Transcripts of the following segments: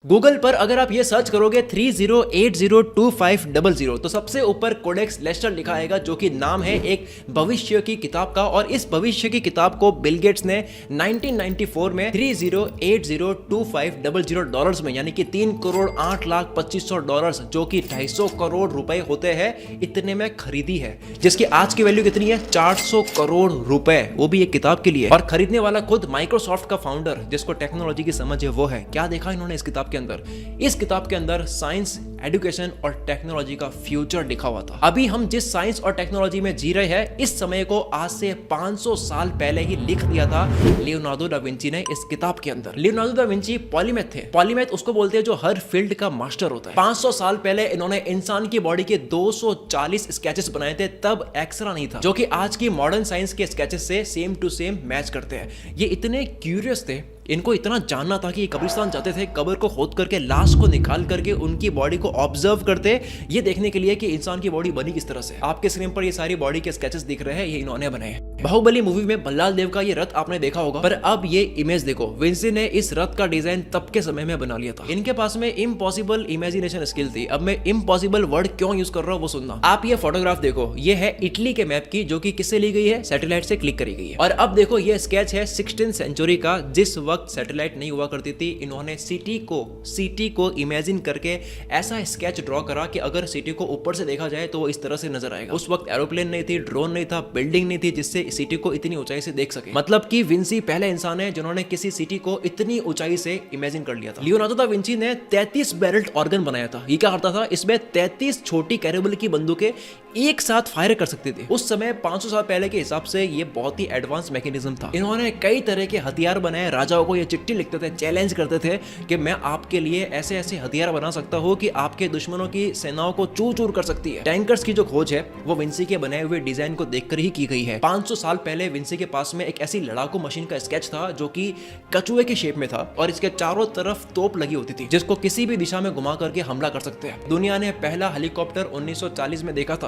Google पर अगर आप ये सर्च करोगे 30802500 तो सबसे ऊपर कोडेक्स लेस्टर लिखा आएगा, जो कि नाम है एक भविष्य की किताब का। और इस भविष्य की किताब को बिल गेट्स ने 1994 में 30802500 डॉलर्स में, यानी कि 3,08,25,000 जो कि 250 करोड़ रुपए होते हैं, इतने में खरीदी है, जिसकी आज की वैल्यू कितनी है 400 करोड़ रुपए, वो भी एक किताब के लिए। और खरीदने वाला खुद माइक्रोसॉफ्ट का फाउंडर, जिसको टेक्नोलॉजी की समझ है वो है। क्या देखा इन्होंने इस किताब के अंदर? इस किताब के अंदर साइंस, एजुकेशन और टेक्नोलॉजी का फ्यूचर लिखा हुआ था। अभी हम जिस साइंस और टेक्नोलॉजी में जी रहे हैं, इस समय को आज से 500 साल पहले ही लिख दिया था लियोनार्डो दा विंची ने इस किताब के अंदर। लियोनार्डो दा विंची पॉलीमैथ थे। पॉलीमैथ उसको बोलते हैं जो हर फील्ड का मास्टर होता है। 500 साल पहले इन्होंने इंसान की बॉडी के 240 स्केचेस बनाए थे, तब एक्सरा नहीं था, जो कि आज की मॉडर्न साइंस के स्केचेस से सेम टू सेम मैच करते हैं। ये इतने क्यूरियस थे, इनको इतना जानना था कि ये कब्रिस्तान जाते थे, कब्र को खोद करके लाश को निकाल करके उनकी बॉडी को ऑब्जर्व करते, ये देखने के लिए कि इंसान की बॉडी बनी किस तरह से। आपके स्क्रीन पर ये सारी बॉडी के स्केचेस दिख रहे हैं, ये इन्होंने बनाए। बाहुबली मूवी में बल्लाल देव का ये रथ आपने देखा होगा, पर अब ये इमेज देखो, विंसी ने इस रथ का डिजाइन तब के समय में बना लिया था। इनके पास में इम्पॉसिबल इमेजिनेशन स्किल थी। अब मैं इम्पॉसिबल वर्ड क्यों यूज कर रहा हूँ वो सुनना। आप ये फोटोग्राफ देखो, ये है इटली के मैप की, जो कि किससे ली गई है, सैटेलाइट से क्लिक करी गई है। और अब देखो ये स्केच है 16th सेंचुरी का, जिस वक्त सैटेलाइट नहीं हुआ करती थी। इन्होंने सिटी को इमेजिन करके ऐसा स्केच ड्रॉ करा कि अगर सिटी को ऊपर से देखा जाए तो वो इस तरह से नजर आएगा। उस वक्त एरोप्लेन नहीं थी, ड्रोन नहीं था, बिल्डिंग नहीं थी जिससे सिटी को इतनी ऊंचाई से देख सके। मतलब कि विंसी पहले इंसान है जिन्होंने किसी सिटी को इतनी ऊंचाई से इमेजिन कर लिया था। लियोनार्डो दा विंची ने 33 बैरल्ड ऑर्गन बनाया था। ये क्या करता था, इसमें 33 छोटी कैरेबल की बंदूकें एक साथ फायर कर सकती थी। उस समय 500 साल पहले के हिसाब से ये बहुत ही एडवांस मैकेनिज्म था। इन्होंने कई तरह के हथियार बनाए। राजाओं को ये चिट्ठी लिखते थे, चैलेंज करते थे कि मैं आपके लिए ऐसे ऐसे हथियार बना सकता हूं कि आपके दुश्मनों की सेनाओं को चूर चूर कर सकती है। टैंकर्स की जो खोज है वो विंसी के बनाए हुए डिजाइन को देखकर ही की गई है। 500 साल पहले विंसी के पास में एक ऐसी लड़ाकू मशीन का स्केच था जो कि कछुए के शेप में था और इसके चारों तरफ तोप लगी होती थी, जिसको किसी भी दिशा में घुमा करके हमला कर सकते हैं। दुनिया ने पहला हेलीकॉप्टर 1940 में देखा था,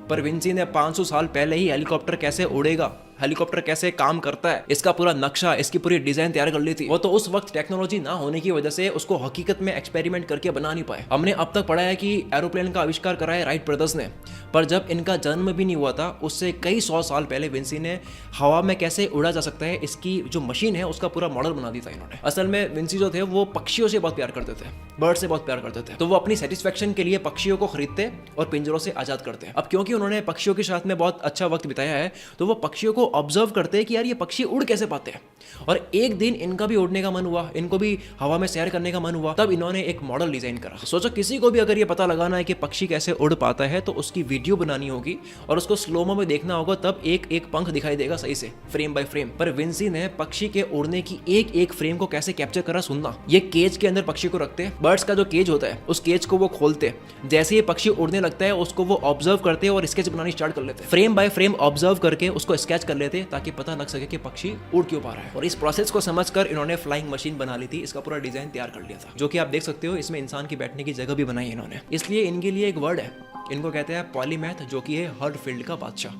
पर विंसी ने 500 साल पहले ही हेलीकॉप्टर कैसे उड़ेगा, हेलीकॉप्टर कैसे काम करता है, इसका पूरा नक्शा, इसकी पूरी डिजाइन तैयार कर ली थी। वो तो उस वक्त टेक्नोलॉजी ना होने की वजह से उसको हकीकत में एक्सपेरिमेंट करके बना नहीं पाए। हमने अब तक पढ़ा है कि एरोप्लेन का आविष्कार करा है राइट ब्रदर्स ने, पर जब इनका जन्म भी नहीं हुआ था, उससे कई 100 साल पहले विंसी ने हवा में कैसे उड़ा जा सकता है, इसकी जो मशीन है उसका पूरा मॉडल बना दिया था इन्होंने। असल में विंसी जो थे वो पक्षियों से बहुत प्यार करते थे, बर्ड से बहुत प्यार करते थे, तो वो अपनी सेटिस्फेक्शन के लिए पक्षियों को खरीदते और पिंजरों से आजाद करते। अब क्योंकि उन्होंने पक्षियों के साथ में बहुत अच्छा वक्त बिताया है, तो वो पक्षियों को ऑब्जर्व करते कि यार ये पक्षी उड़ कैसे पाते हैं। और एक दिन इनका भी उड़ने का मन हुआ, इनको भी हवा में सैर करने का मन हुआ, तब इन्होंने एक मॉडल डिजाइन करा। सोचो किसी को भी अगर ये पता लगाना है कि पक्षी कैसे उड़ पाता है, तो उसकी वीडियो बनानी होगी और उसको स्लोमो में देखना होगा, तब एक एक पंख दिखाई देगा सही से, फ्रेम बाय फ्रेम। पर विंसी ने पक्षी के उड़ने की एक एक फ्रेम को कैसे कैप्चर करा सुनना। ये केज के अंदर पक्षी को रखते हैं, बर्ड्स का जो केज होता है उस केज को वो खोलते, जैसे ये पक्षी उड़ने लगता है उसको वो ऑब्जर्व करते और स्केच बनानी स्टार्ट कर लेते, फ्रेम बाय फ्रेम ऑब्जर्व करके उसको स्केच कर लेते, ताकि पता लग सके कि पक्षी उड़ क्यों पा रहा है। और इस प्रोसेस को समझकर इन्होंने फ्लाइंग मशीन बना ली थी, इसका पूरा डिजाइन तैयार कर लिया था, जो कि आप देख सकते हो इसमें इंसान की बैठने की जगह भी बनाई है इन्होंने। इसलिए इनके लिए एक वर्ड है, इनको कहते हैं पॉलीमैथ, जो कि है हर फील्ड का बादशाह।